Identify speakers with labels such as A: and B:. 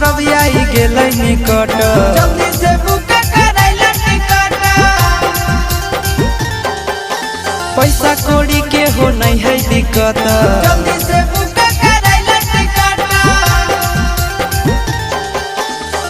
A: परब आई गेलै निकट
B: जल्दी से बुक कराइला टिकट
A: पैसा कौड़ी के हो नहीं है दिक्कत
B: जल्दी